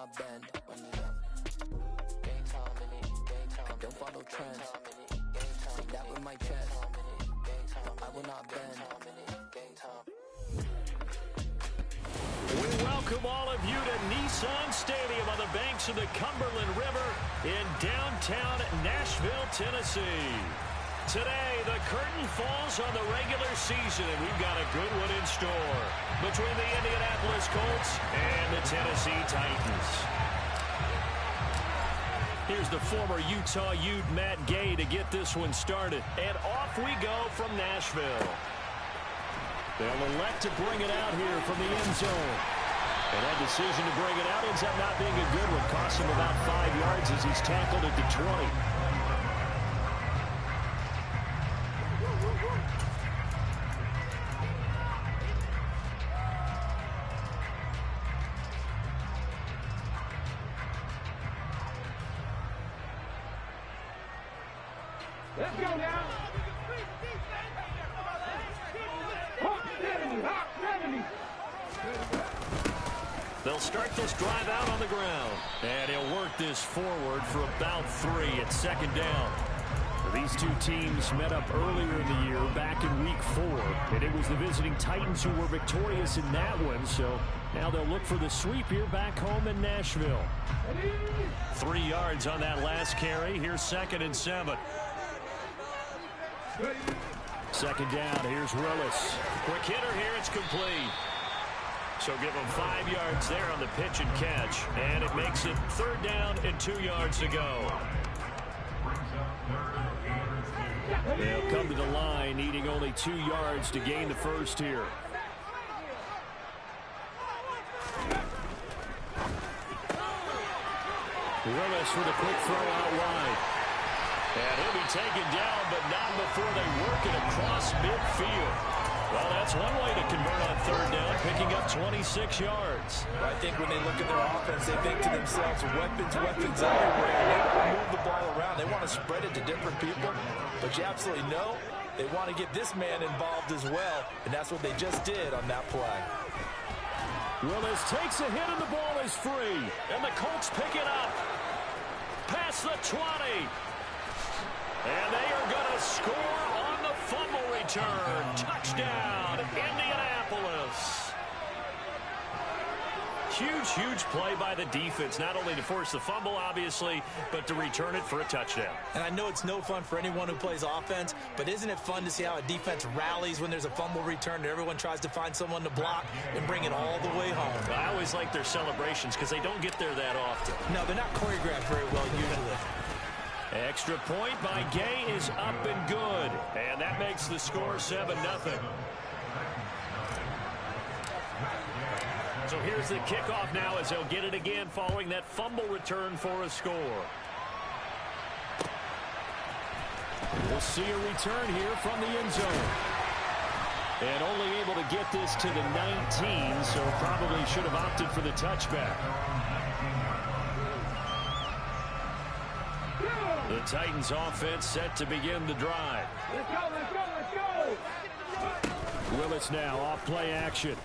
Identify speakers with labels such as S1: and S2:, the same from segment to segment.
S1: not bend. Run it up. I don't follow trends. Say that with my chest. I will not bend.
S2: We welcome all of you to Nissan Stadium on the banks of the Cumberland River in downtown Nashville, Tennessee. Today, the curtain falls on the regular season, and we've got a good one in store between the Indianapolis Colts and the Tennessee Titans. Here's the former Utah Ute Matt Gay to get this one started. And off we go from Nashville. They'll elect to bring it out here from the end zone. And that decision to bring it out ends up not being a good one. Costs him about 5 yards as he's tackled at the 20.
S3: Let's go now.
S2: They'll start this drive out on the ground. And he'll work this forward for about 3 at second down. These two teams met up earlier in the year, back in week 4. And it was the visiting Titans who were victorious in that one. So now they'll look for the sweep here back home in Nashville. 3 yards on that last carry. Here's 2nd and 7. Second down, here's Willis. Quick hitter here, it's complete. So give him 5 yards there on the pitch and catch. And it makes it 3rd down and 2 yards to go. They'll come to the line, needing only 2 yards to gain the first here. Willis with a quick throw out wide. And he'll be taken down, but not before they work it across midfield. Well, that's one way to convert on 3rd down, picking up 26 yards.
S4: I think when they look at their offense, they think to themselves, weapons everywhere. They want to move the ball around. They want to spread it to different people. But you absolutely know they want to get this man involved as well, and that's what they just did on that play.
S2: Willis takes a hit, and the ball is free. And the Colts pick it up. Past the 20. And they are going to score on the fumble return. Touchdown, Indianapolis. Huge play by the defense, not only to force the fumble, obviously, but to return it for a touchdown.
S4: And I know it's no fun for anyone who plays offense, but isn't it fun to see how a defense rallies when there's a fumble return and everyone tries to find someone to block and bring it all the way home?
S2: I always like their celebrations because they don't get there that often.
S4: No, they're not choreographed very well usually.
S2: Extra point by Gay is up and good. And that makes the score 7-0. So here's the kickoff now as they'll get it again following that fumble return for a score. We'll see a return here from the end zone. And only able to get this to the 19, so probably should have opted for the touchback. The Titans offense set to begin the drive.
S3: Let's go.
S2: Willis now off play action.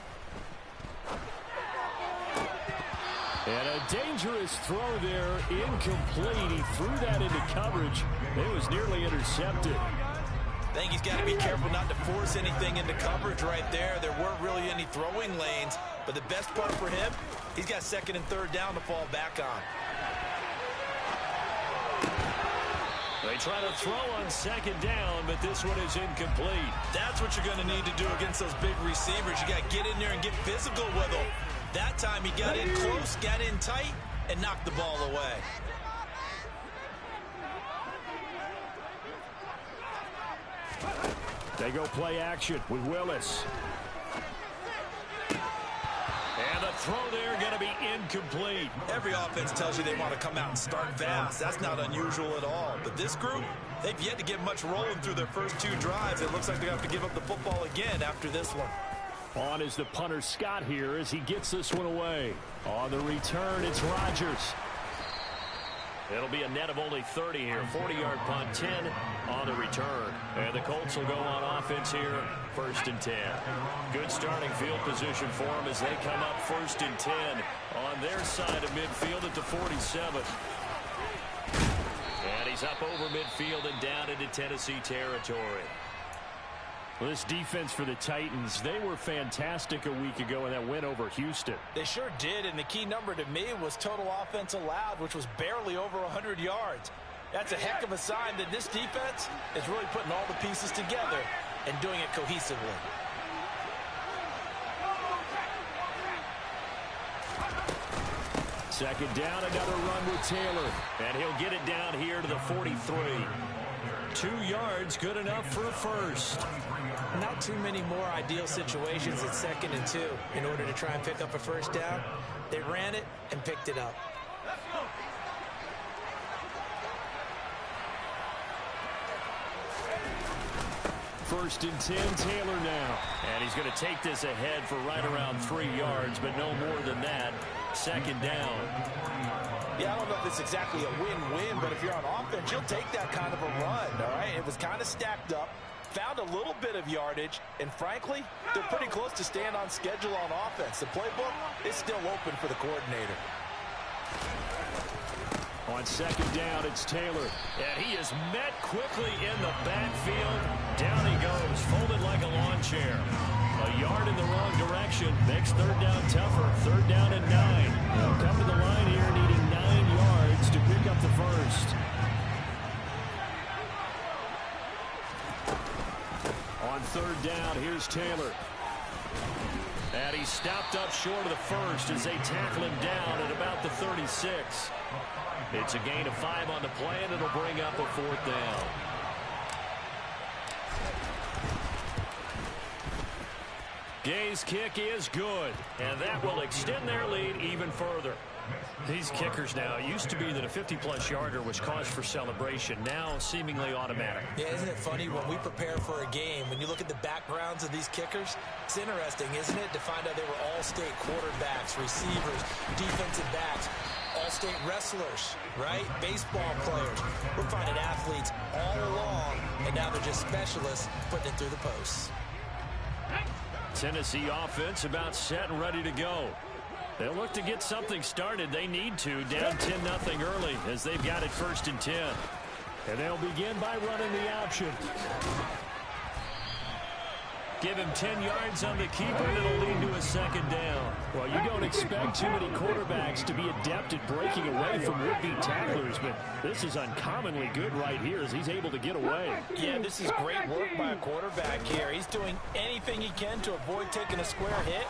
S2: And a dangerous throw there, incomplete. He threw that into coverage. It was nearly intercepted.
S4: I think he's got to be careful not to force anything into coverage right there. There weren't really any throwing lanes, but the best part for him, he's got 2nd and 3rd down to fall back on.
S2: They try to throw on 2nd down, but this one is incomplete.
S4: That's what you're going to need to do against those big receivers. You got to get in there and get physical with them. That time he got in close, got in tight, and knocked the ball away.
S2: They go play action with Willis. And the throw there going to be incomplete.
S4: Every offense tells you they want to come out and start fast. That's not unusual at all. But this group, they've yet to get much rolling through their first 2 drives. It looks like they're going to have to give up the football again after this one.
S2: On is the punter Scott here as he gets this one away. On the return, it's Rodgers. It'll be a net of only 30 here. 40-yard punt, 10 on the return. And the Colts will go on offense here, 1st and 10. Good starting field position for them as they come up 1st and 10 on their side of midfield at the 47. And he's up over midfield and down into Tennessee territory. Well, this defense for the Titans, they were fantastic a week ago in that win over Houston.
S4: They sure did, and the key number to me was total offense allowed, which was barely over 100 yards. That's a heck of a sign that this defense is really putting all the pieces together and doing it cohesively.
S2: Second down, another run with Taylor, and he'll get it down here to the 43. 2 yards, good enough for a first.
S5: Not too many more ideal situations at 2nd and 2 in order to try and pick up a first down. They ran it and picked it up.
S2: First and 10, Taylor now. And he's going to take this ahead for right around 3 yards, but no more than that. Second down.
S4: Yeah, I don't know if it's exactly a win-win, but if you're on offense, you'll take that kind of a run, all right? It was kind of stacked up, found a little bit of yardage, and frankly, they're pretty close to staying on schedule on offense. The playbook is still open for the coordinator.
S2: On second down, it's Taylor. And he is met quickly in the backfield. Down he goes, folded like a lawn chair. A yard in the wrong direction. Makes 3rd down tougher. 3rd down and 9. They'll come to the line here needing 9 yards to pick up the first. On 3rd down, here's Taylor. And he's stopped up short of the first as they tackle him down at about the 36. It's a gain of 5 on the play, and it'll bring up a 4th down. Gay's kick is good, and that will extend their lead even further. These kickers now, it used to be that a 50-plus yarder was cause for celebration, now seemingly automatic.
S5: Yeah, isn't it funny when we prepare for a game, when you look at the backgrounds of these kickers, it's interesting, isn't it, to find out they were all-state quarterbacks, receivers, defensive backs, all-state wrestlers, right? Baseball players. We're finding athletes all along, and now they're just specialists putting it through the posts.
S2: Tennessee offense about set and ready to go. They'll look to get something started. They need to. Down 10-0 early as they've got it 1st and 10. And they'll begin by running the option. Give him 10 yards on the keeper, and it'll lead to a 2nd down. Well, you don't expect too many quarterbacks to be adept at breaking away from would-be tacklers, but this is uncommonly good right here as he's able to get away.
S4: Yeah, this is great work by a quarterback here. He's doing anything he can to avoid taking a square hit.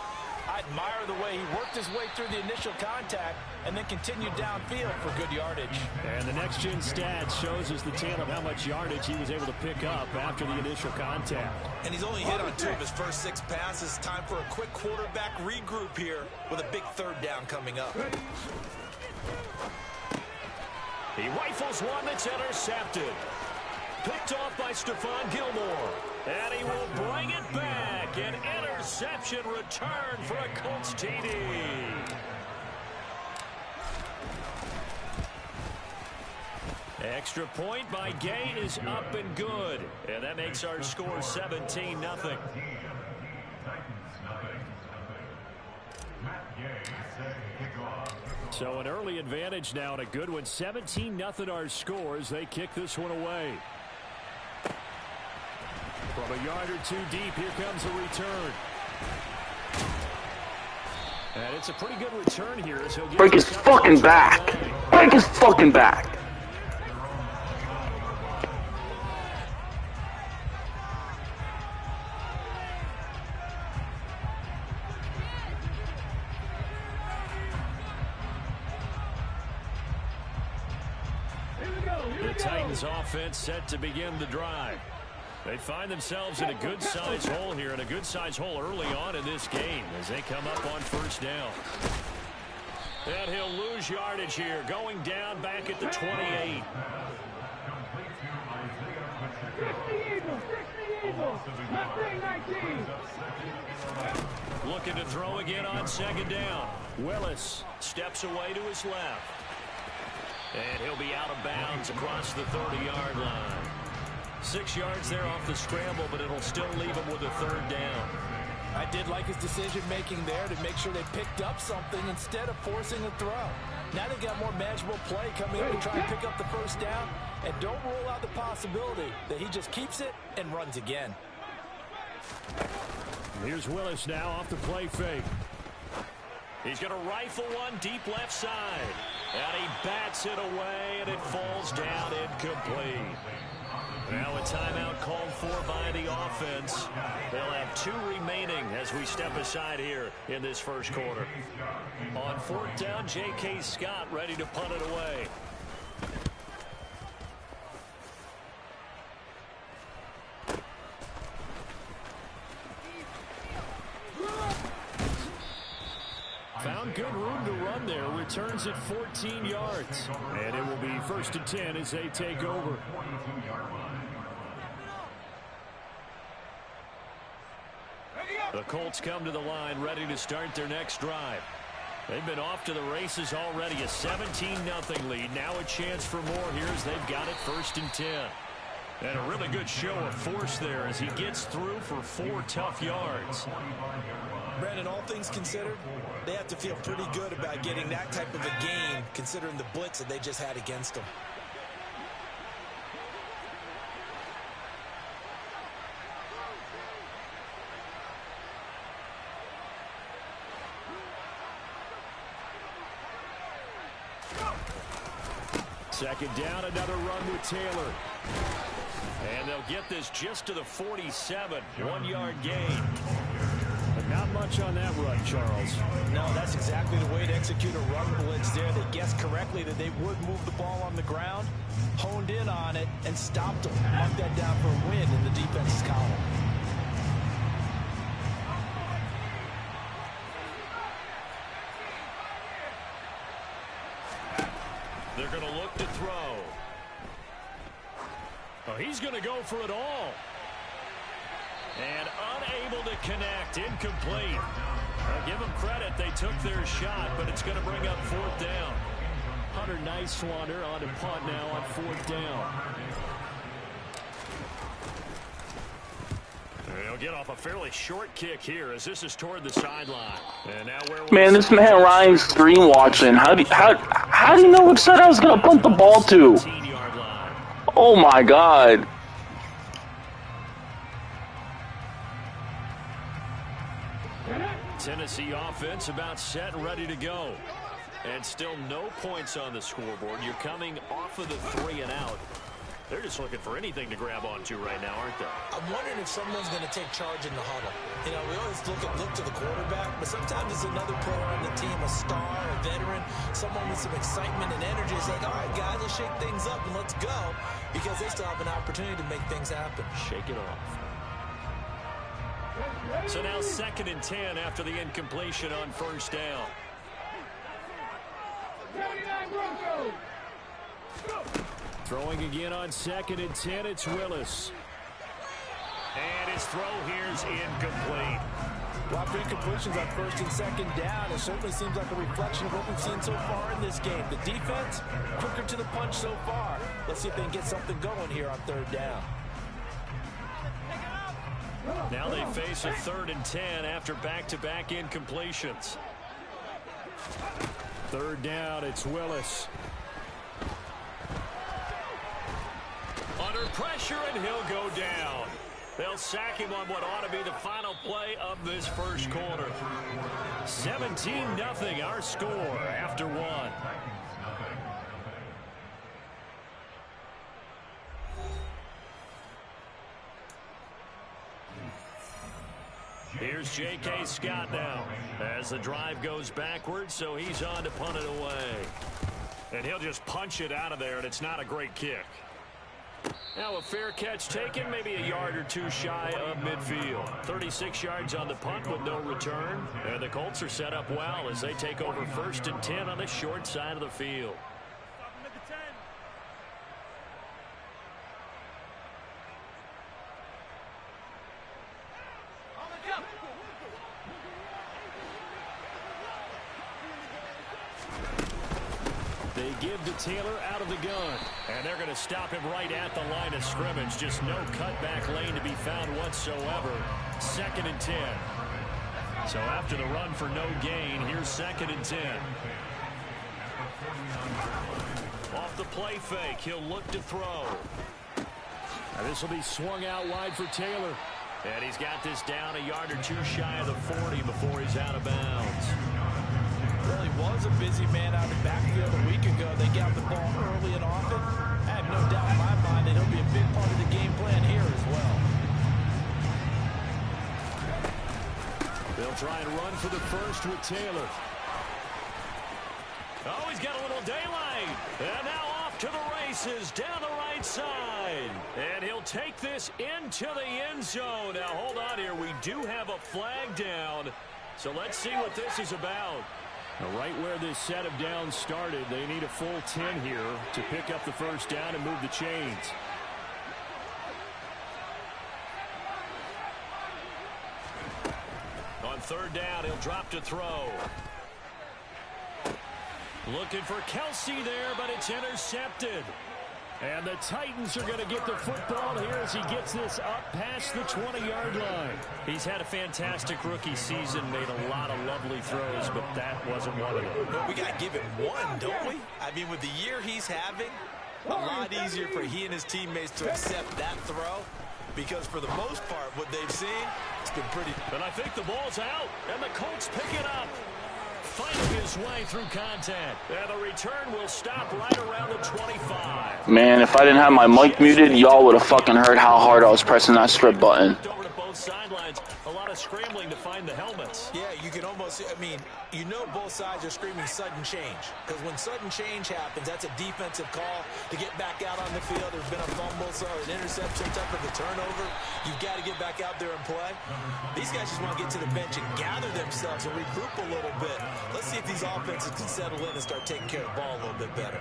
S4: I admire the way he worked his way through the initial contact and then continued downfield for good yardage.
S2: And the next-gen stats shows us the tale of how much yardage he was able to pick up after the initial contact.
S5: And he's only hit on 2 of his first 6 passes. Time for a quick quarterback regroup here with a big 3rd down coming up.
S2: He rifles one that's intercepted. Picked off by Stephon Gilmore. And he will bring it back. An interception return for a Colts TD. Extra point by Gay is up and good. And that makes our score 17-0. So an early advantage now and a good one. 17-0 our scores. They kick this one away. From a yard or 2 deep, here comes a return. And it's a pretty good return here as he'll get
S6: break his fucking back. Break his fucking back.
S2: The Titans offense set to begin the drive. They find themselves in a good-sized hole here, and a good-sized hole early on in this game as they come up on 1st down. And he'll lose yardage here, going down back at the 28. Looking to throw again on 2nd down. Willis steps away to his left. And he'll be out of bounds across the 30-yard line. 6 yards there off the scramble, but it'll still leave him with a third down.
S4: I did like his decision-making there to make sure they picked up something instead of forcing a throw. Now they've got more manageable play coming up to try and pick up the first down. And don't rule out the possibility that he just keeps it and runs again.
S2: Here's Willis now off the play fake. He's going to rifle one deep left side. And he bats it away, and it falls down incomplete. Now a timeout called for by the offense. They'll have 2 remaining as we step aside here in this first quarter. On 4th down, J.K. Scott ready to punt it away. Found good room to run there. Returns at 14 yards. And it will be 1st and 10 as they take over. The Colts come to the line ready to start their next drive. They've been off to the races already. A 17-0 lead. Now a chance for more here as they've got it 1st and 10. And a really good show of force there as he gets through for 4 tough yards.
S5: Brandon, all things considered, they have to feel pretty good about getting that type of a gain considering the blitz that they just had against them.
S2: Second down, another run with Taylor. And they'll get this just to the 47. 1-yard gain. But not much on that run, Charles.
S4: No, that's exactly the way to execute a run blitz there. They guessed correctly that they would move the ball on the ground, honed in on it, and stopped them. Marked that down for a win in the defense's column.
S2: They're going to look to throw. Oh, he's going to go for it all. And unable to connect. Incomplete. I'll give them credit. They took their shot, but it's going to bring up 4th down. Hunter Nicewander on the punt now on 4th down. They'll get off a fairly short kick here as this is toward the sideline. And now
S6: Man, this man Ryan's screen watching. How do you know which side I was gonna punt the ball to? Oh my God.
S2: Tennessee offense about set and ready to go. And still no points on the scoreboard. You're coming off of the 3 and out. They're just looking for anything to grab onto right now, aren't they?
S5: I'm wondering if someone's going to take charge in the huddle. You know, we always look to the quarterback, but sometimes it's another player on the team, a star, a veteran, someone with some excitement and energy. It's like, all right, guys, let's shake things up and let's go, because they still have an opportunity to make things happen.
S2: Shake it off. So now 2nd and 10 after the incompletion on 1st down. Throwing again on 2nd and 10, it's Willis. And his throw here's incomplete.
S4: A lot of incompletions on 1st and 2nd down. It certainly seems like a reflection of what we've seen so far in this game. The defense, quicker to the punch so far. Let's see if they can get something going here on 3rd down.
S2: Now they face a 3rd and 10 after back-to-back incompletions. 3rd down, it's Willis. Under pressure, and he'll go down. They'll sack him on what ought to be the final play of this first quarter. 17-0 our score after 1. Here's J.K. Scott now as the drive goes backwards, so he's on to punt it away. And he'll just punch it out of there, and it's not a great kick. Now a fair catch taken, maybe a yard or 2 shy of midfield. 36 yards on the punt with no return. And the Colts are set up well as they take over 1st and 10 on the short side of the field. They give to Taylor out of the gun. And they're going to stop him right at the line of scrimmage. Just no cutback lane to be found whatsoever. 2nd and 10. So after the run for no gain, here's 2nd and 10. Off the play fake, he'll look to throw. Now this will be swung out wide for Taylor. And he's got this down a yard or 2 shy of the 40 before he's out of bounds.
S4: Really was a busy man out of the backfield a week ago. They got the ball early and often. I have no doubt in my mind that he'll be a big part of the game plan here as well.
S2: They'll try and run for the first with Taylor. Oh, he's got a little daylight. And now off to the races down the right side. And he'll take this into the end zone. Now, hold on here. We do have a flag down. So let's see what this is about. Now, right where this set of downs started, they need a full 10 here to pick up the first down and move the chains. On 3rd down, he'll drop to throw. Looking for Kelsey there, but it's intercepted. And the Titans are going to get the football here as he gets this up past the 20-yard line. He's had a fantastic rookie season, made a lot of lovely throws, but that wasn't one of them.
S5: Well, we got to give him one, don't we? I mean, with the year he's having, a lot easier for he and his teammates to accept that throw, because for the most part, what they've seen, it's been pretty.
S2: And I think the ball's out, and the Colts pick it up. Fighting his way through contact. And the return will stop right around the 25.
S6: Man, if I didn't have my mic muted, y'all would have fucking heard how hard I was pressing that strip button.
S2: Over to both sidelines. A lot of scrambling to find the helmets.
S5: Yeah, you can almost, I mean, you know both sides are screaming sudden change. Because when sudden change happens, that's a defensive call to get back out on the field. There's been a fumble, so an interception, type of a turnover. You've got to get back out there and play. These guys just want to get to the bench and gather themselves and regroup a little bit. Let's see if these offenses can settle in and start taking care of the ball a little bit better.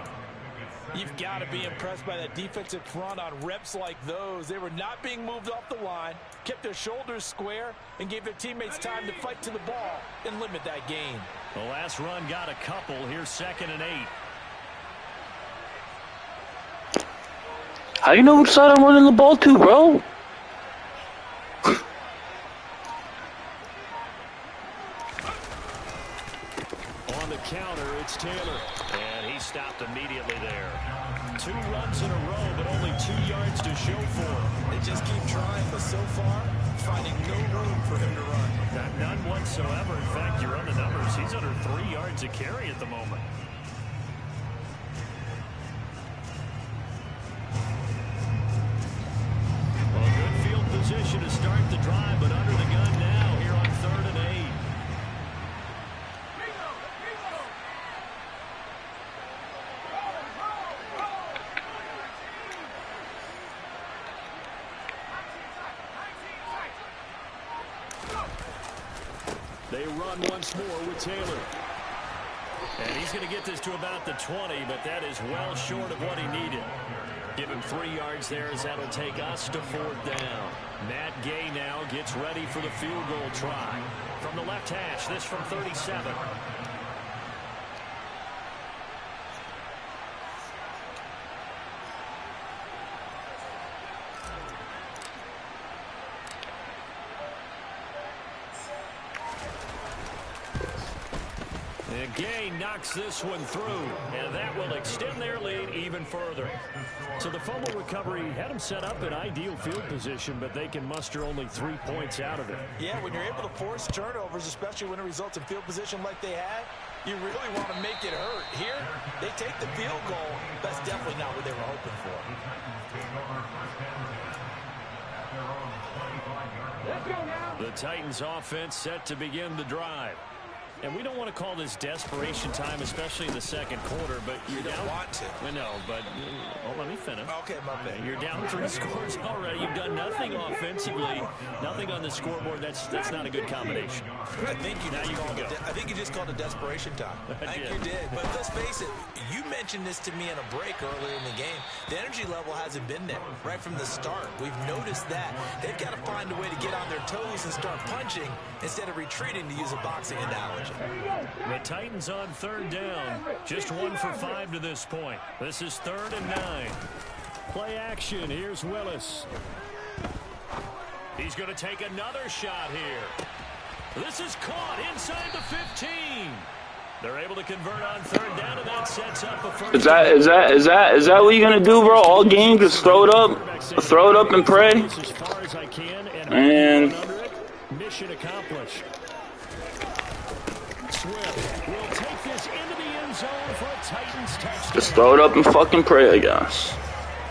S4: You've got to be impressed by that defensive front on reps like those. They were not being moved off the line, kept their shoulders square, and gave their teammates time to fight to the ball and limit that gain.
S2: The last run got a couple. Here's 2nd and 8.
S6: How do you know which side I'm running the ball to, bro?
S2: On the counter, it's Taylor. And he stopped immediately there. 2 runs in a row, but only 2 yards to show for him.
S5: They just keep trying, but so far, finding no room for him to run.
S2: None whatsoever. In fact, you run the numbers. He's under 3 yards a carry at the moment. Well, good field position to start the drive, but under the gun now here on 3rd and 8. They run once more with Taylor. And he's going to get this to about the 20, but that is well short of what he needed. Give him 3 yards there as that'll take us to 4th down. Matt Gay now gets ready for the field goal try. From the left hash, this from 37. And Gay knocks this one through, and that will extend their lead even further. So the fumble recovery had them set up in ideal field position, but they can muster only 3 points out of it.
S4: Yeah, when you're able to force turnovers, especially when it results in field position like they had, you really want to make it hurt. Here, they take the field goal. That's definitely not what they were hoping for.
S3: Let's go now.
S2: The Titans offense set to begin the drive. And we don't want to call this desperation time, especially in the second quarter, but you're
S5: You don't
S2: down.
S5: want to.
S2: I know, but let me finish.
S5: Okay, my bad.
S2: You're down 3 scores already. You've done nothing offensively, nothing on the scoreboard. That's not a good combination.
S5: I think you
S2: Now
S5: just
S2: you
S5: called
S2: can
S5: it.
S2: go.
S5: I think you just called it desperation time. I think you did. But let's face it. You mentioned this to me in a break earlier in the game. The energy level hasn't been there right from the start. We've noticed that they've got to find a way to get on their toes and start punching instead of retreating, to use a boxing analogy. conversion.
S2: The Titans on third down. Just 1 for 5 to this point. This is 3rd and 9. Play action. Here's Willis. He's going to take another shot here. This is caught inside the 15. They're able to convert on third down, and that sets up a first.
S6: Is that what you're gonna do, bro? All game, just throw it up and pray.
S2: As far as I can,
S6: and
S2: mission accomplished. Swift will take this into the end zone for a Titans touchdown.
S6: Just throw it up and fucking pray, I guess.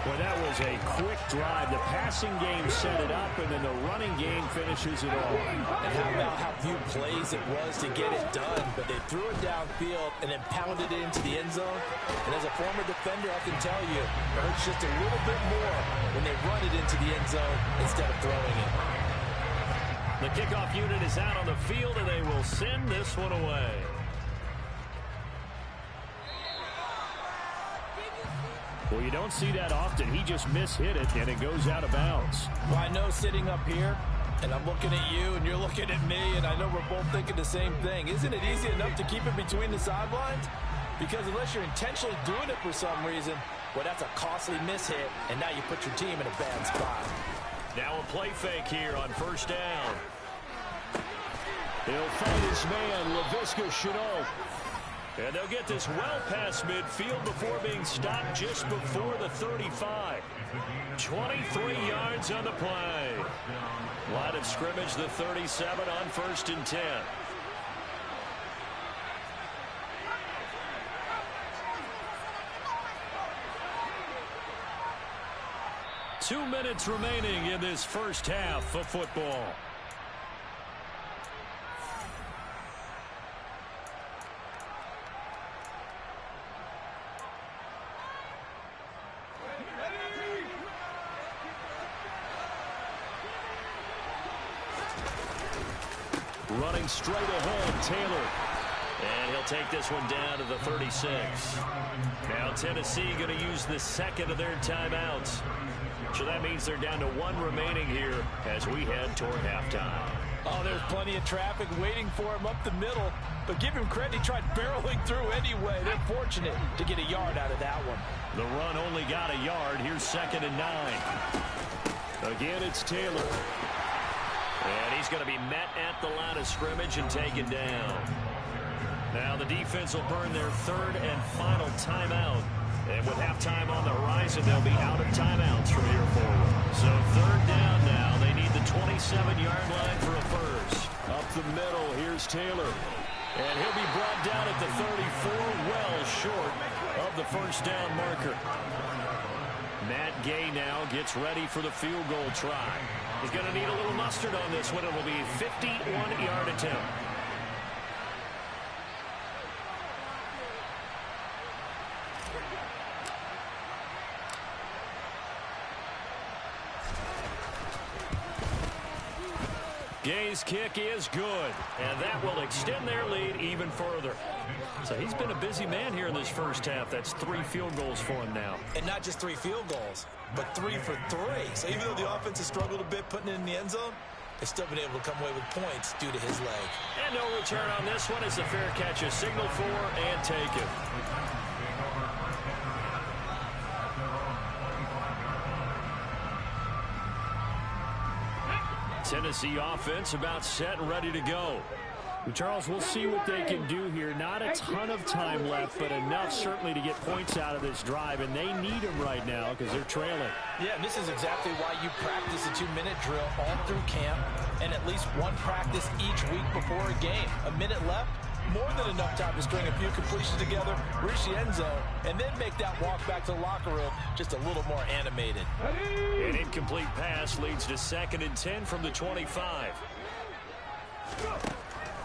S2: Well, that was a quick drive. The passing game set it up, and then the running game finishes it all.
S5: And how about how few plays it was to get it done, but they threw it downfield and then pounded it into the end zone. And as a former defender, I can tell you, it hurts just a little bit more when they run it into the end zone instead of throwing it.
S2: The kickoff unit is out on the field, and they will send this one away. Well, you don't see that often. He just mishit it, and it goes out of bounds.
S5: Well, I know sitting up here, and I'm looking at you, and you're looking at me, and I know we're both thinking the same thing. Isn't it easy enough to keep it between the sidelines? Because unless you're intentionally doing it for some reason, well, that's a costly mishit, and now you put your team in a bad spot.
S2: Now a play fake here on first down. He'll find his man, LaVisca Chenault. And they'll get this well past midfield before being stopped just before the 35. 23 yards on the play. Line of scrimmage, the 37 on 1st and 10. Two minutes remaining in this first half of football. Running straight ahead, Taylor. And he'll take this one down to the 36. Now Tennessee going to use the second of their timeouts. So that means they're down to 1 remaining here as we head toward halftime.
S5: Oh, there's plenty of traffic waiting for him up the middle. But give him credit, he tried barreling through anyway. They're fortunate to get a yard out of that one.
S2: The run only got a yard. Here's 2nd and 9. Again, it's Taylor. And he's going to be met at the line of scrimmage and taken down. Now the defense will burn their 3rd and final timeout. And with halftime on the horizon, they'll be out of timeouts from here forward. So 3rd down now. They need the 27-yard line for a first. Up the middle, here's Taylor. And he'll be brought down at the 34, well short of the first down marker. Matt Gay now gets ready for the field goal try. He's going to need a little mustard on this one. It will be a 51-yard attempt. Gay's kick is good, and that will extend their lead even further. So he's been a busy man here in this first half. That's 3 field goals for him now.
S5: And not just 3 field goals, but 3 for 3. So even though the offense has struggled a bit putting it in the end zone, they've still been able to come away with points due to his leg.
S2: And no return on this one. It's a fair catch, a signal for, and take it. Tennessee offense about set and ready to go. Charles, we'll see what they can do here. Not a ton of time left, but enough certainly to get points out of this drive, and they need them right now because they're trailing.
S5: Yeah, and this is exactly why you practice a 2-minute drill all through camp and at least 1 practice each week before a game. A minute left, more than enough time to string a few completions together, reach the end zone, and then make that walk back to the locker room just a little more animated.
S2: An incomplete pass leads to 2nd and 10 from the 25.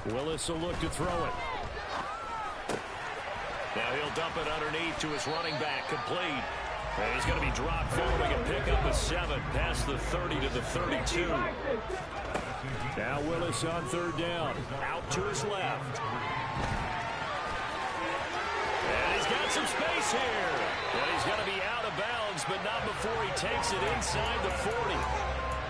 S2: Willis will look to throw it. Now he'll dump it underneath to his running back, complete. And he's going to be dropped following a pickup of 7 past the 30 to the 32. Now Willis on 3rd down, out to his left. And he's got some space here. And he's going to be out of bounds, but not before he takes it inside the 40.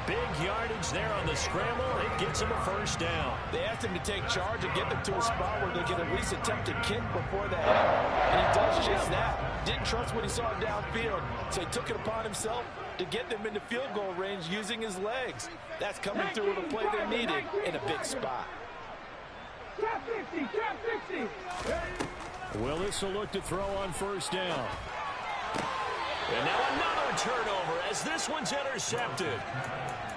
S2: Big yardage there on the scramble. It gets him a first down.
S4: They asked him to take charge and get them to a spot where they can at least attempt to kick before the half. And he does just that. Didn't trust what he saw downfield, so he took it upon himself to get them into field goal range using his legs. That's coming through with a play they needed in a big spot.
S3: Trap 60, trap 60.
S2: Willis will look to throw on first down. And now another turnover as this one's intercepted.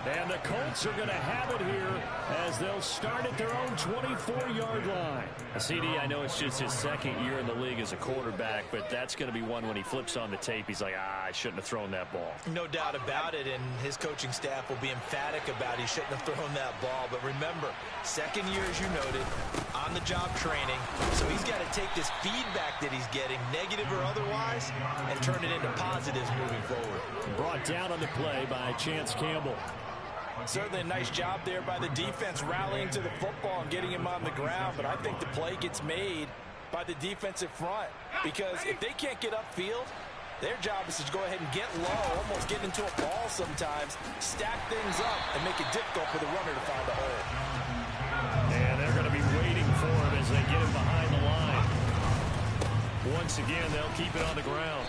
S2: And the Colts are going to have it here as they'll start at their own 24-yard line. CD, I know it's just his second year in the league as a quarterback, but that's going to be one when he flips on the tape. He's like, I shouldn't have thrown that ball.
S5: No doubt about it, and his coaching staff will be emphatic about he shouldn't have thrown that ball. But remember, second year, as you noted, on-the-job training. So he's got to take this feedback that he's getting, negative or otherwise, and turn it into positives moving forward.
S2: Brought down on the play by Chance Campbell.
S4: Certainly a nice job there by the defense rallying to the football and getting him on the ground, but I think the play gets made by the defensive front because if they can't get upfield, their job is to go ahead and get low, almost get into a ball sometimes, stack things up, and make it difficult for the runner to find a hole.
S2: And they're going to be waiting for him as they get him behind the line. Once again, they'll keep it on the ground.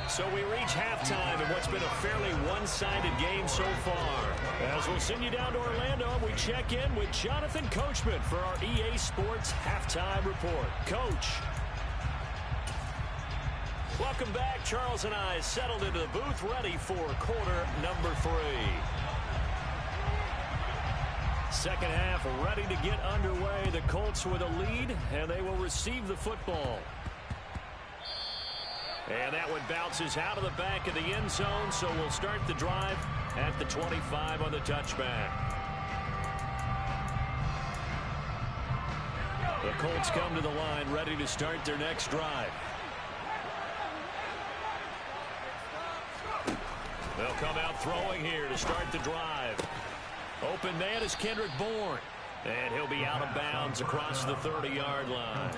S2: So we reach halftime in what's been a fairly one-sided game so far. As we'll send you down to Orlando, we check in with Jonathan Coachman for our EA Sports Halftime Report. Coach. Welcome back. Charles and I settled into the booth ready for quarter number 3. Second half ready to get underway. The Colts with a lead, and they will receive the football. And that one bounces out of the back of the end zone, so we'll start the drive at the 25 on the touchback. The Colts come to the line ready to start their next drive. They'll come out throwing here to start the drive. Open man is Kendrick Bourne. And he'll be out of bounds across the 30-yard line.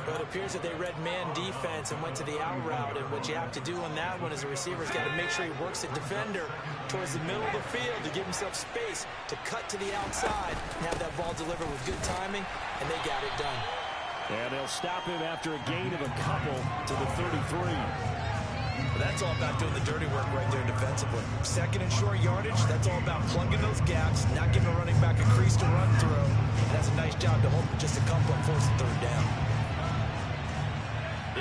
S5: But it appears that they read man defense and went to the out route. And what you have to do on that one is the receiver's got to make sure he works the defender towards the middle of the field to give himself space to cut to the outside and have that ball delivered with good timing, and they got it done.
S2: And they'll stop him after a gain of a couple to the 33.
S5: That's all about doing the dirty work right there defensively. Second and short yardage, that's all about plugging those gaps, not giving a running back a crease to run through. And that's a nice job to hold just a couple on 4th and 3rd down.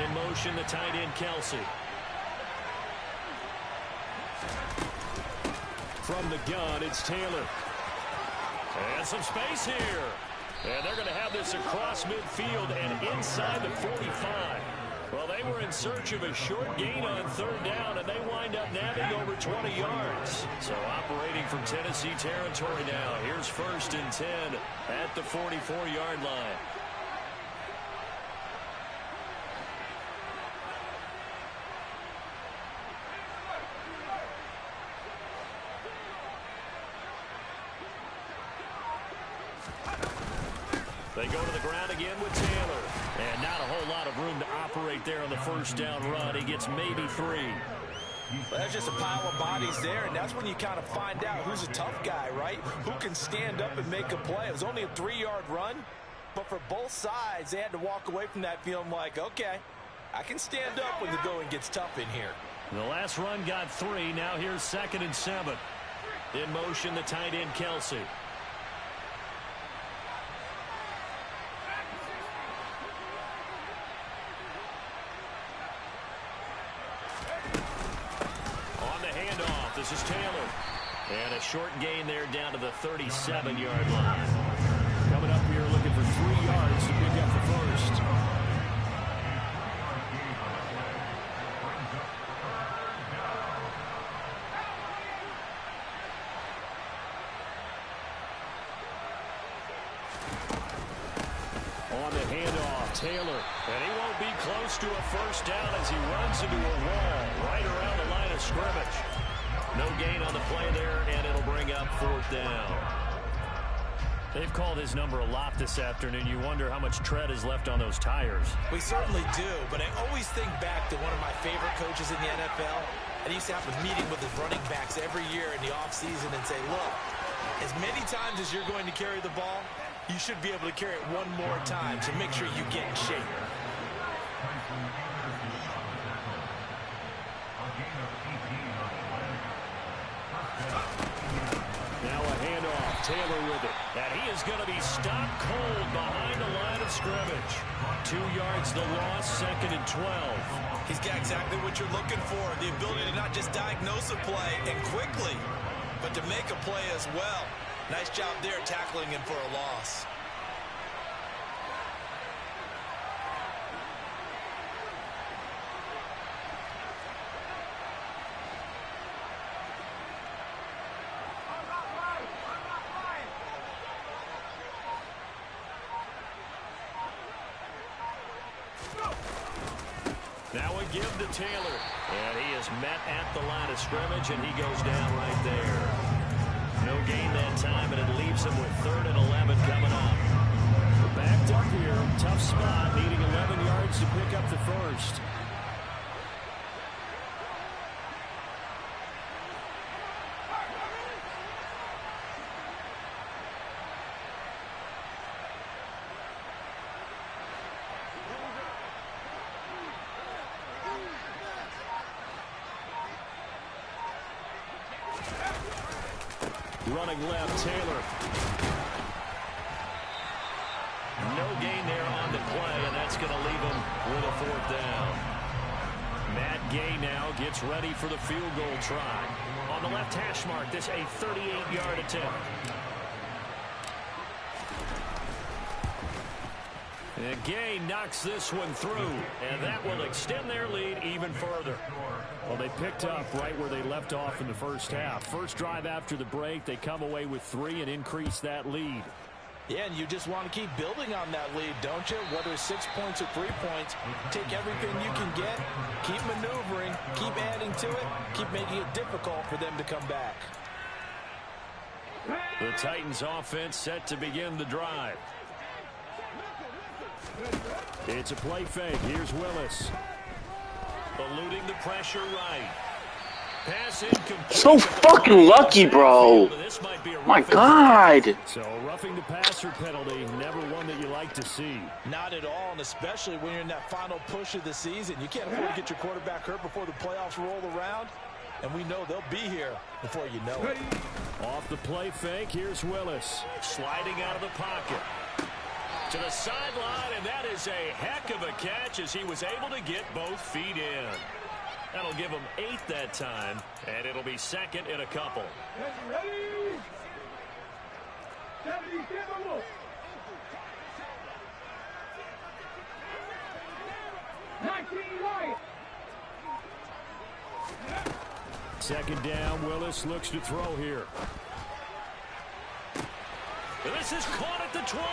S2: In motion, the tight end, Kelsey. From the gun, it's Taylor. And some space here. And they're going to have this across midfield and inside the 45. Well, they were in search of a short gain on 3rd down, and they wind up nabbing over 20 yards. So operating from Tennessee territory now. Here's 1st and 10 at the 44-yard line. They go to the ground again with Taylor. And not a whole lot of room to operate there on the 1st down run. He gets maybe 3.
S4: Well, there's just a pile of bodies there, and that's when you kind of find out who's a tough guy, right? Who can stand up and make a play. It was only a 3-yard run, but for both sides, they had to walk away from that feeling like, okay, I can stand up when the going gets tough in here.
S2: The last run got 3. Now here's 2nd and 7. In motion, the tight end, Kelsey. This is Taylor. And a short gain there down to the 37-yard line. Coming up here looking for 3 yards to pick up the 1st. On the handoff, Taylor. And he won't be close to a 1st down as he runs into a wall right around the line of scrimmage. No gain on the play there, and it'll bring up 4th down. They've called his number a lot this afternoon. You wonder how much tread is left on those tires.
S5: We certainly do, but I always think back to one of my favorite coaches in the NFL, And he used to have a meeting with his running backs every year in the offseason and say, look, as many times as you're going to carry the ball, you should be able to carry it one more time, so make sure you get in shape.
S2: Now a handoff. Taylor with it. And he is going to be stopped cold behind the line of scrimmage. 2 yards the loss, 2nd and 12.
S5: He's got exactly what you're looking for, the ability to not just diagnose a play and quickly, but to make a play as well. Nice job there tackling him for a loss.
S2: Now a give to Taylor. And he is met at the line of scrimmage, and he goes down right there. No gain that time, and it leaves him with 3rd and 11 coming up. We're backed up here. Tough spot, needing 11 yards to pick up the first. Running left, Taylor. No gain there on the play, and that's going to leave him with a 4th down. Matt Gay now gets ready for the field goal try. On the left hash mark, this a 38-yard attempt. And Gay knocks this one through, and that will extend their lead even further. Well, they picked up right where they left off in the first half. First drive after the break, they come away with 3 and increase that lead.
S4: Yeah, and you just want to keep building on that lead, don't you? Whether it's 6 points or 3 points, take everything you can get, keep maneuvering, keep adding to it, keep making it difficult for them to come back.
S2: The Titans offense set to begin the drive. It's a play fake. Here's Willis. Eluding the pressure right. Pass incomplete.
S6: So fucking lucky, bro. My God.
S2: So roughing the passer penalty, never one that you like to see.
S4: Not at all, and especially when you're in that final push of the season. You can't afford to get your quarterback hurt before the playoffs roll around, and we know they'll be here before you know it.
S2: Off the play fake, here's Willis. Sliding out of the pocket. To the sideline, and that is a heck of a catch as he was able to get both feet in. That'll give him 8 that time, and it'll be 2nd and a couple.
S3: Ready? 70, stand 19 right.
S2: 2nd down, Willis looks to throw here. This is caught at the 20.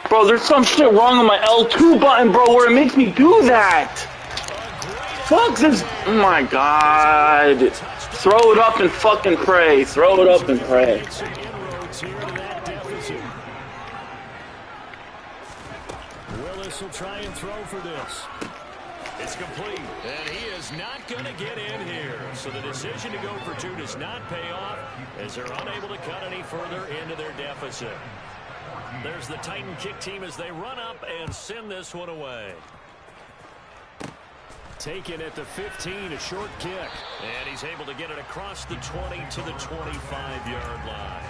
S6: Bro, there's some shit wrong on my L2 button, bro, where it makes me do that. Fuck this. Oh my God. Throw it up and fucking pray. Throw it up and pray.
S2: Willis will try and throw for this. It's complete, and he is not going to get in here. So the decision to go for 2 does not pay off as they're unable to cut any further into their deficit. There's the Titan kick team as they run up and send this one away. Taken at the 15, a short kick. And he's able to get it across the 20 to the 25-yard line.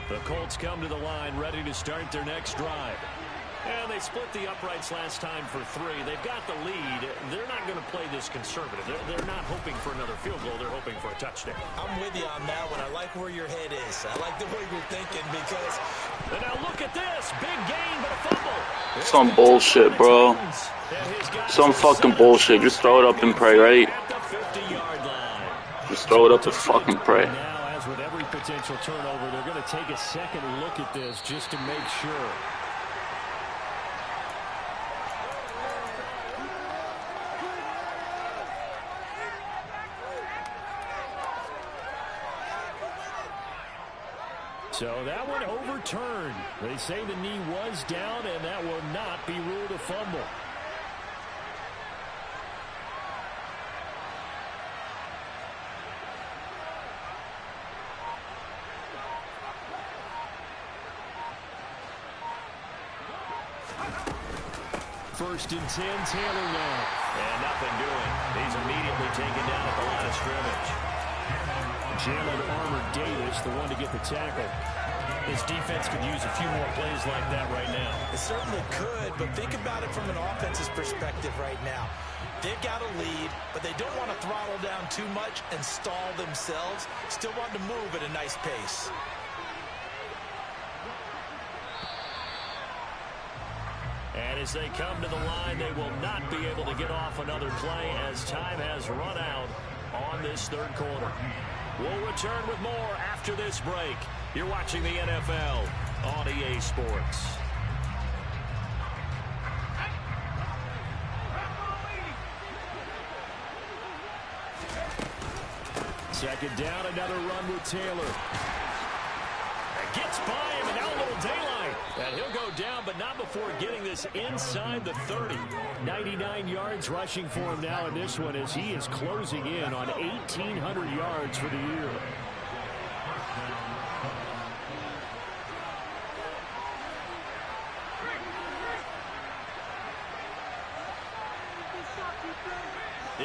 S2: The Colts come to the line ready to start their next drive. And they split the uprights last time for 3. They've got the lead. They're not going to play this conservative. They're not hoping for another field goal. They're hoping for a touchdown.
S5: I'm with you on that one. I like where your head is. I like the way you're thinking because...
S2: And now look at this. Big gain, but a fumble.
S6: Some bullshit, bro. Some fucking bullshit. Just throw it up and pray, right? Just throw it up and fucking pray.
S2: Now, as with every potential turnover, they're going to take a second look at this just to make sure. So that one overturned. They say the knee was down, and that will not be ruled a fumble. First and 10, Taylor now. And nothing doing. He's immediately taken down at the line of scrimmage. Jalen Armour-Davis, the one to get the tackle.
S5: This defense could use a few more plays like that right now. It certainly could, but think about it from an offense's perspective right now. They've got a lead, but they don't want to throttle down too much and stall themselves. Still want to move at a nice pace.
S2: And as they come to the line, they will not be able to get off another play as time has run out on this third quarter. We'll return with more after this break. You're watching the NFL on EA Sports. Second down, another run with Taylor. Gets by him, and now a little daylight. And he'll go down, but not before getting this inside the 30. 99 yards rushing for him now in this one as he is closing in on 1,800 yards for the year.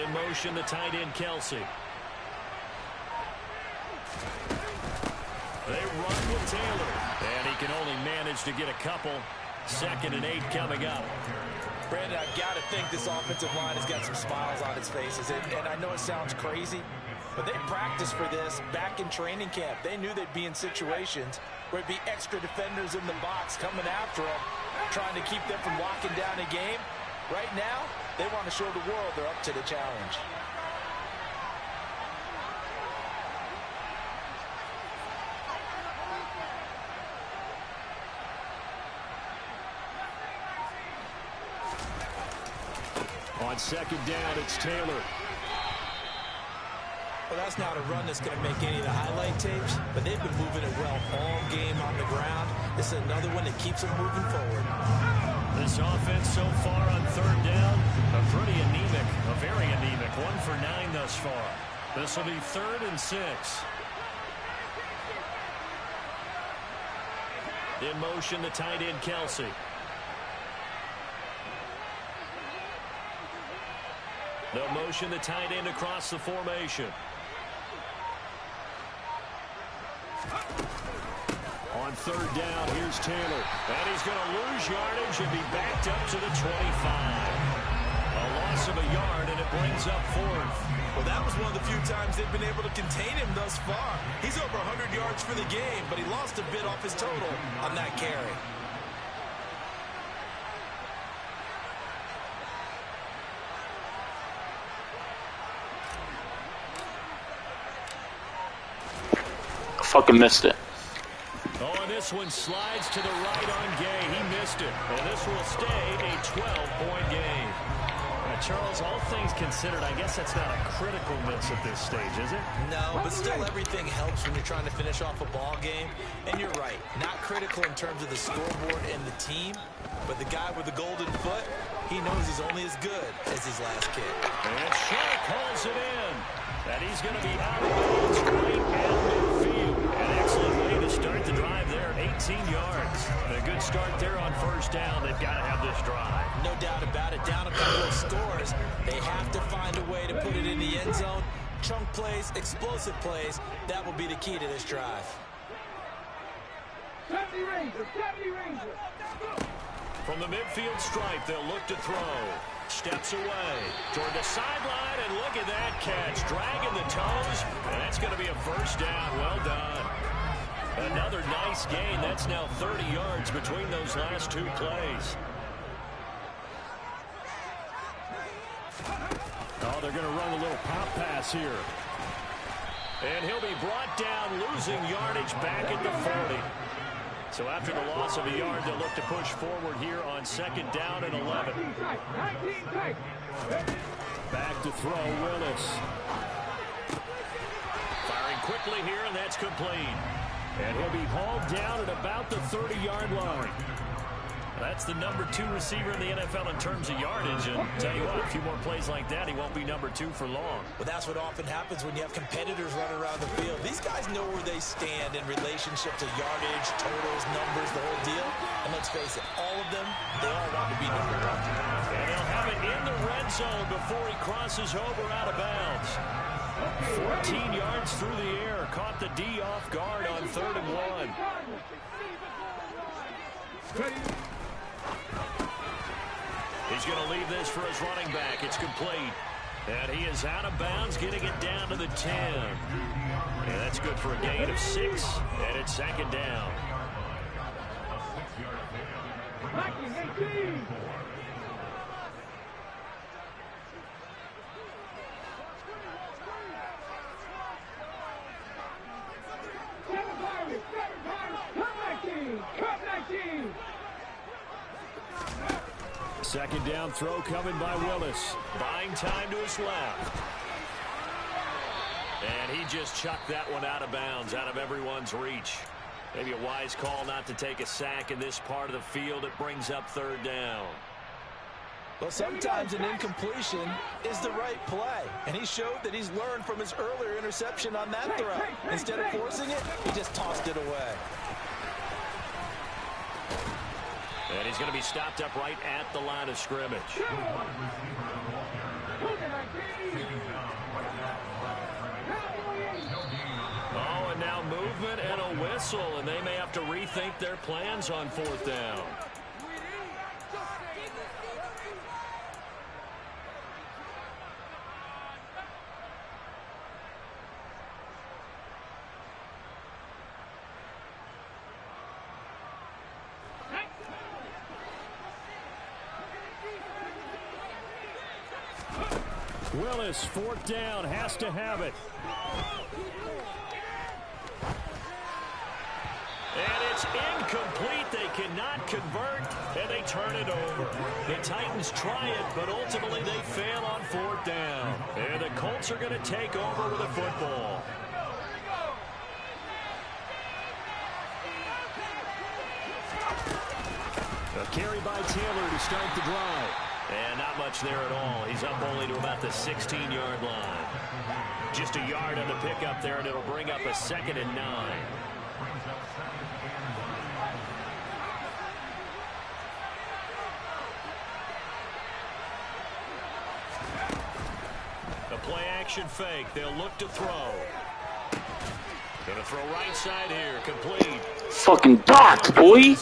S2: In motion, the tight end, Kelsey. They run with Taylor, and he can only manage to get a couple. 2nd and 8 coming up.
S5: Brandon, I've got to think this offensive line has got some smiles on its faces. And I know it sounds crazy, but they practiced for this back in training camp. They knew they'd be in situations where it'd be extra defenders in the box coming after them, trying to keep them from locking down a game. Right now, they want to show the world they're up to the challenge.
S2: On 2nd down, it's Taylor.
S5: Well, that's not a run that's going to make any of the highlight tapes, but they've been moving it well all game on the ground. This is another one that keeps them moving forward.
S2: This offense so far on 3rd down, a pretty anemic, a very anemic. 1 for 9 thus far. This will be 3rd and 6. In motion, the tight end, Kelsey. The motion, the tight end across the formation. On 3rd down, here's Taylor. And he's going to lose yardage and be backed up to the 25. A loss of a yard, and it brings up 4th.
S5: Well, that was one of the few times they've been able to contain him thus far. He's over 100 yards for the game, but he lost a bit off his total on that carry.
S6: Fucking missed it.
S2: Oh, and this one slides to the right on Gay. He missed it. And this will stay a 12-point game. Charles, all things considered, I guess that's not a critical miss at this stage, is it?
S5: No, but still everything helps when you're trying to finish off a ball game. And you're right, not critical in terms of the scoreboard and the team, but the guy with the golden foot, he knows he's only as good as his last kick.
S2: And Shark calls it in. And he's going to be out of bounds right at midfield. An excellent way to start the drive there, 18 yards. And a good start there on 1st down. They've got to have this drive.
S5: No doubt about it. Down a couple of scores. They have to find a way to put it in the end zone. Chunk plays, explosive plays. That will be the key to this drive.
S3: 70 Rangers, 70 Rangers.
S2: From the midfield stripe, they'll look to throw. Steps away toward the sideline, and look at that catch. Dragging the toes, and that's going to be a 1st down. Well done. Another nice gain. That's now 30 yards between those last 2 plays. Oh, they're going to run a little pop pass here. And he'll be brought down, losing yardage back at the 40. So after the loss of a yard, they'll look to push forward here on 2nd down and 11. Back to throw, Willis. Firing quickly here, and that's complete. And he'll be hauled down at about the 30-yard line. That's the number 2 receiver in the NFL in terms of yardage. And tell you what, a few more plays like that, he won't be number 2 for long.
S5: Well, that's what often happens when you have competitors running around the field. These guys know where they stand in relationship to yardage, totals, numbers, the whole deal. And let's face it, all of them, they all want to be number 1.
S2: And they'll have it in the red zone before he crosses over out of bounds. 14 yards through the air. Caught the D off guard on 3rd and 1. He's going to leave this for his running back. It's complete. And he is out of bounds, getting it down to the 10. And that's good for a gain of 6. And it's 2nd down. Second down throw coming by Willis. Buying time to his left. And he just chucked that one out of bounds, out of everyone's reach. Maybe a wise call not to take a sack in this part of the field. It brings up 3rd down.
S5: Well, sometimes an incompletion is the right play. And he showed that he's learned from his earlier interception on that throw. Instead of forcing it, he just tossed it away.
S2: And he's going to be stopped up right at the line of scrimmage. Oh, and now movement and a whistle, and they may have to rethink their plans on 4th down. Willis, 4th down, has to have it. And it's incomplete. They cannot convert, and they turn it over. The Titans try it, but ultimately they fail on 4th down. And the Colts are going to take over with a football. A carry by Taylor to start the drive. And not much there at all. He's up only to about the 16-yard line. Just a yard on the pickup there, and it'll bring up a 2nd and 9. The play-action fake. They'll look to throw. Gonna throw right side here. Complete.
S6: Fucking dots, boy.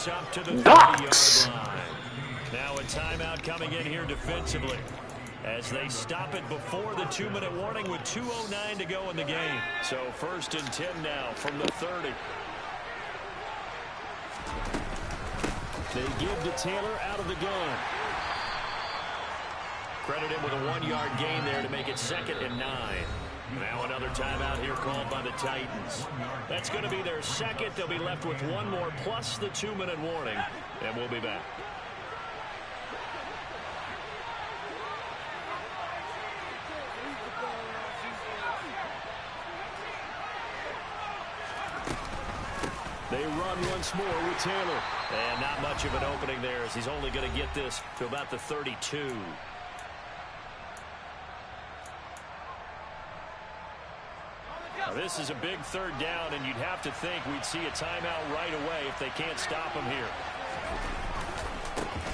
S6: Dots.
S2: Now a timeout coming in here defensively as they stop it before the 2-minute warning with 2:09 to go in the game. So 1st and 10 now from the 30. They give to Taylor out of the gun. Credit him with a 1-yard gain there to make it 2nd and 9. Now another timeout here called by the Titans. That's going to be their 2nd. They'll be left with 1 more plus the 2-minute warning. And we'll be back. They run once more with Taylor. And not much of an opening there as he's only going to get this to about the 32. Now, this is a big 3rd down, and you'd have to think we'd see a timeout right away if they can't stop him here.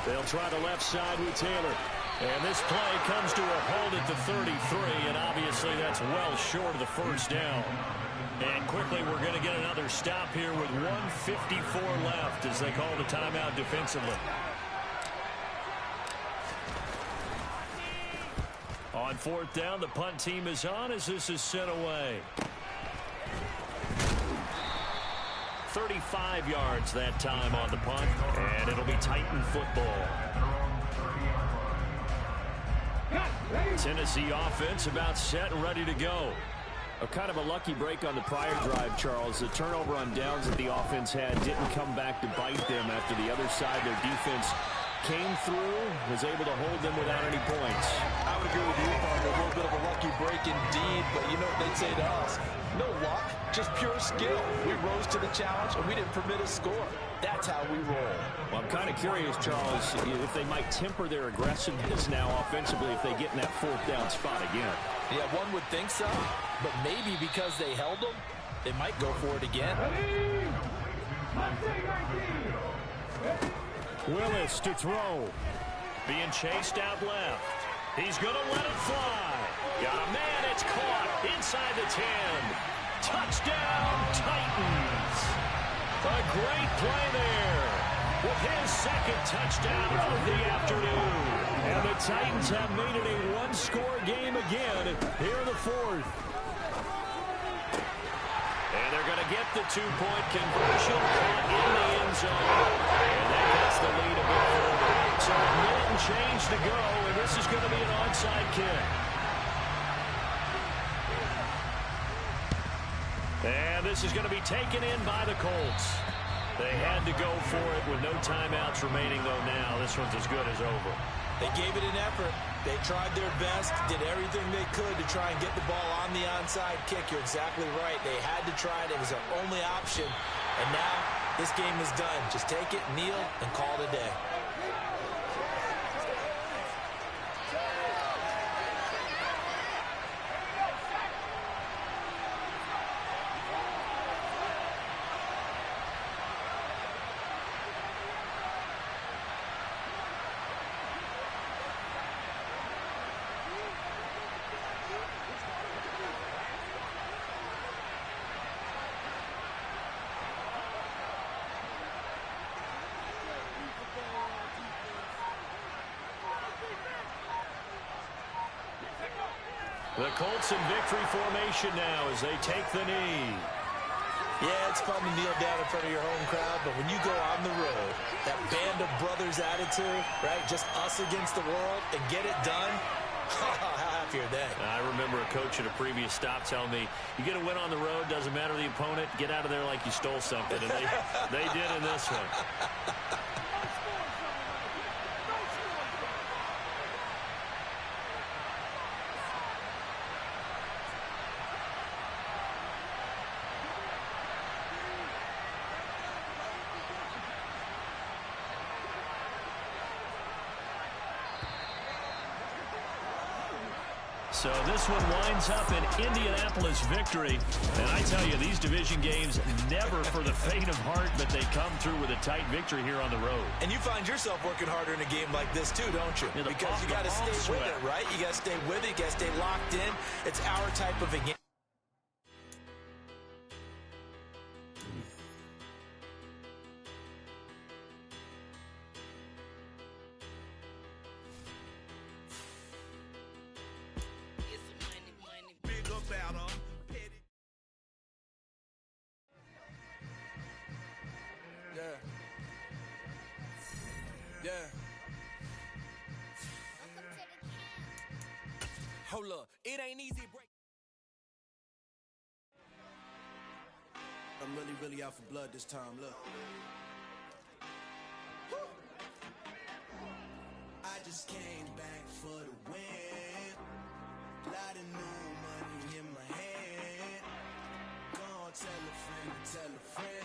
S2: They'll try the left side with Taylor. And this play comes to a halt at the 33, and obviously that's well short of the 1st down. And quickly we're going to get another stop here with 1:54 left as they call the timeout defensively. On 4th down, the punt team is on as this is sent away. 35 yards that time on the punt, and it'll be Titan football. Tennessee offense about set and ready to go. A kind of a lucky break on the prior drive, Charles. The turnover on downs that the offense had didn't come back to bite them after the other side. Their defense came through, was able to hold them without any points.
S5: I would agree with you, Parker. A little bit of a lucky break indeed, but you know what they'd say to us? No luck,
S4: Just pure skill. We rose to the challenge, and we didn't permit a score. That's how we roll.
S2: Well, I'm kind of curious, Charles, if they might temper their aggressiveness now offensively if they get in that fourth down spot again.
S4: Yeah, one would think so, but maybe because they held them, they might go for it again.
S2: Willis to throw. Being chased out left. He's going to let it fly. Got a man, it's caught inside the 10. Touchdown, Titans. A great play there with his second touchdown of the afternoon. And the Titans have made it a one-score game again here in the fourth. And they're going to get the two-point conversion in the end zone. And that gets the lead a bit further. So a minute and change to go, and this is going to be an onside kick. And this is going to be taken in by the Colts. They had to go for it with no timeouts remaining, though, now. This one's as good as over.
S5: They gave it an effort. They tried their best, did everything they could to try and get the ball on the onside kick. You're exactly right. They had to try it. It was their only option. And now this game is done. Just take it, kneel, and call it a day.
S2: The Colts in victory formation now as they take the knee.
S5: Yeah, it's fun to kneel down in front of your home crowd, but when you go on the road, that band of brothers attitude, right, just us against the world, and get it done, how happy are they?
S2: I remember a coach at a previous stop telling me, you get a win on the road, doesn't matter the opponent, get out of there like you stole something, and they did in this one. So this one winds up an Indianapolis victory. And I tell you, these division games, never for the faint of heart, but they come through with a tight victory here on the road.
S5: And you find yourself working harder in a game like this too, don't you?
S2: Yeah,
S5: because you got to stay with it, right? You got to stay with it. You got to stay locked in. It's our type of a game.
S1: Hold up, it ain't easy break. I'm really out for blood this time, look. Woo. I just came back for the win. Lot of new money in my hand. Gonna tell a friend.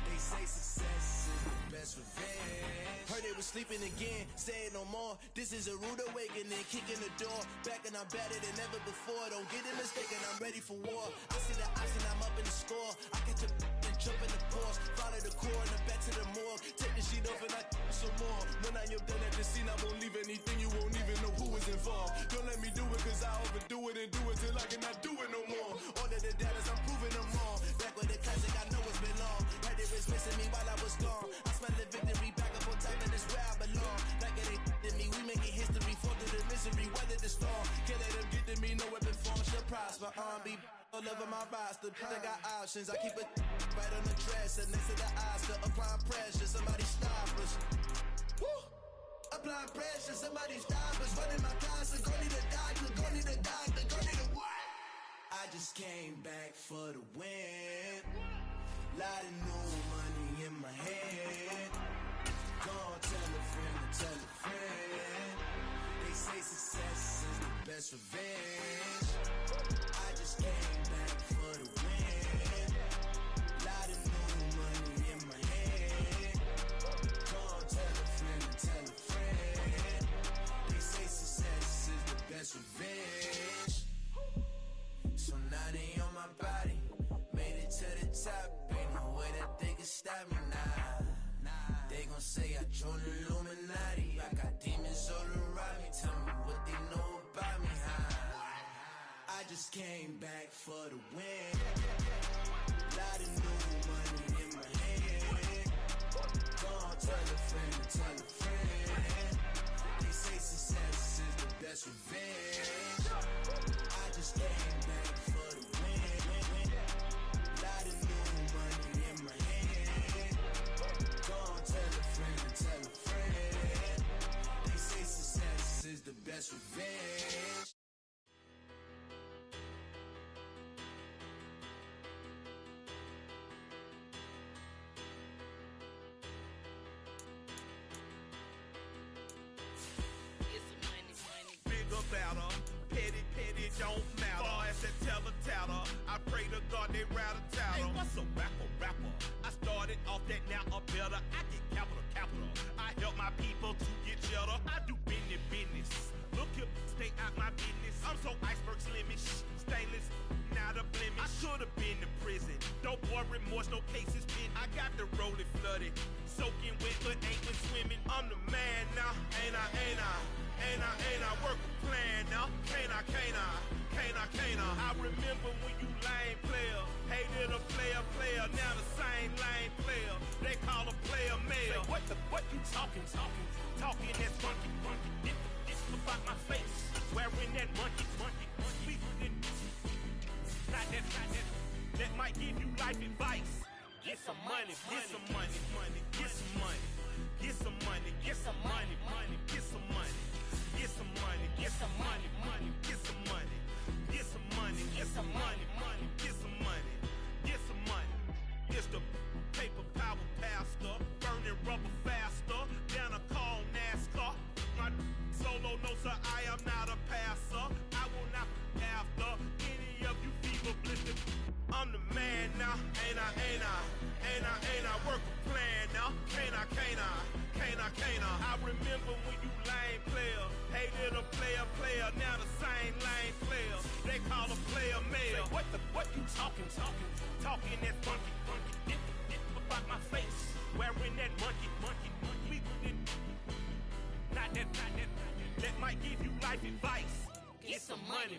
S1: They say success is the best revenge. Heard they was sleeping again, say it no more. This is a rude awakening, kicking the door. Back and I'm better than ever before. Don't get it mistaken, I'm ready for war. I see the option, I'm up in the score. I catch a and jump in the course. Follow the core and the back to the morgue. Take the sheet off and I some more. When I am done at the scene, I won't leave anything. You won't even know who is involved. Don't let me do it cause I overdo it and do it till I cannot do it no more. All of the data's, I'm proving them all. Back with the classic, I know it's been long. Heard they was missing me while I was gone. I smell the victory back up on top and it's where I belong. Like it ain't to me, we making history. Fall through the misery, weather the storm. Can't let them get to me, no weapon form should prosper. Be all over my roster. I got options, I keep it right on the dresser. Next to the Oscar, applying pressure. Somebody stop us. Woo! Applying pressure, somebody stop us. Running my closet, go need a doctor, go need a doctor, go need a what? I just came back for the win. Lot of new money in my hand. Gonna tell a friend. They say success is the best revenge. I just came back for the win. money on my body. Made it to the top, ain't no way that they can stop me now. They gon' say I joined the Illuminati. I got demons all around me, tell me what they know about me, huh? I just came back for the win. Lot of new money in my hand. Go on, tell a friend, tell a friend. They say success is the best revenge. I just came back for the win. Lot of new money in my hand. Go on, tell a friend. They say success is the best revenge.
S7: Better, petty, don't matter. Far as that teller, I pray to God they rather tattle. Hey, what's a rapper? I started off that, now I'm better. I get capital. I help my people to get cheddar. I do business. Look here, stay out my business. I'm so iceberg slimish, stainless, not a blemish. I should've been to prison. Don't boy remorse, no cases pinned. I got the rolling flooded, soaking wet, but ain't been swimming. I'm the man now, ain't I? Work a plan now, can't I? I remember when you lame player, hated a player, now the same lame player. They call a player male. Say, what you talking that's funky. This about my face, wearing that monkey. We not that. That might give you life advice. Get some money. It's the paper power pastor, burning rubber faster than a call NASCAR. My solo, no sir, I am not a passer. I will not after any of you fever blistered. I'm the man now, ain't I? Work a plan now, can't I? I remember when you lame player, hated a player, now the same lame player. They call a player male. Say, what you talking that funky. This about my face, wearing that monkey. We not that. That might give you life advice. Get some money.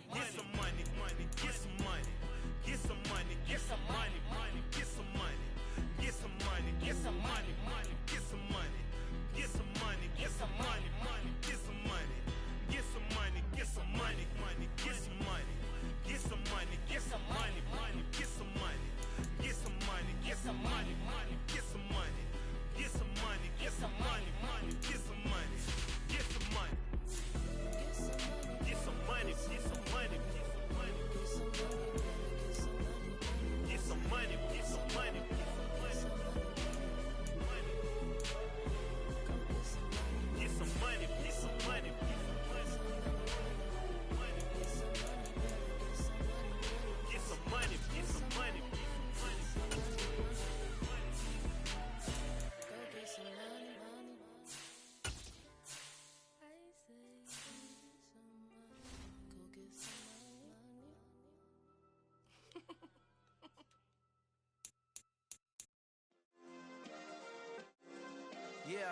S1: Yeah.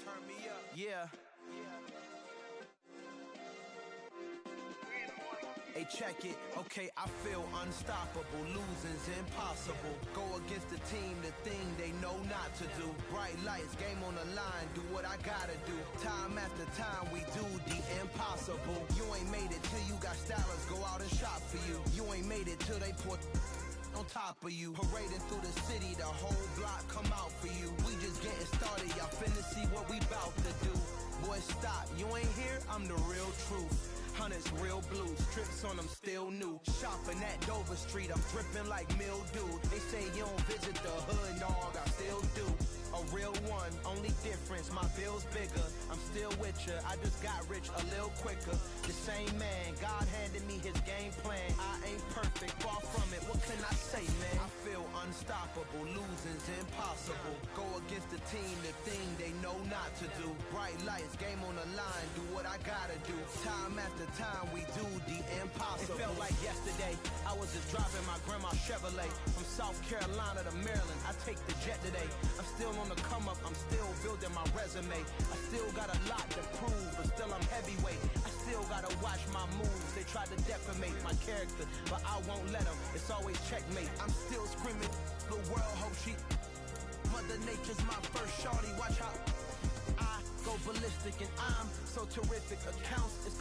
S1: Turn me up. Yeah. Hey, check it. Okay, I feel unstoppable. Losing's impossible. Go against the team, the thing they know not to do. Bright lights, game on the line, do what I gotta do. Time after time, we do the impossible. You ain't made it till you got stylers go out and shop for you. You ain't made it till they put on top of you. Parading through the city, the whole block come out for you. We just getting started, y'all finna see what we bout to do. Boy, stop, you ain't here, I'm the real truth. Hunters, real blue, strips on them still new. Shopping at Dover Street, I'm dripping like mildew. They say you don't visit the hood, dog, I still do. A real one, only difference, my bill's bigger. I'm still with ya, I just got rich a little quicker. The same man, God handed me his game plan. I ain't perfect, far from it, what can I say, man? I feel unstoppable, losing's impossible. Go against against the team, the thing they know not to do. Bright lights, game on the line, do what I gotta do. Time after time, we do the impossible. It felt like yesterday, I was just driving my grandma's Chevrolet from South Carolina to Maryland. I take the jet today. I'm still on the come up, I'm still building my resume. I still got a lot to prove, but still I'm heavyweight. I still gotta watch my moves. They tried to defamate my character, but I won't let them. It's always checkmate. I'm still screaming, the world hope she. Mother Nature's my first shorty. Watch how I go ballistic, and I'm so terrific. Accounts is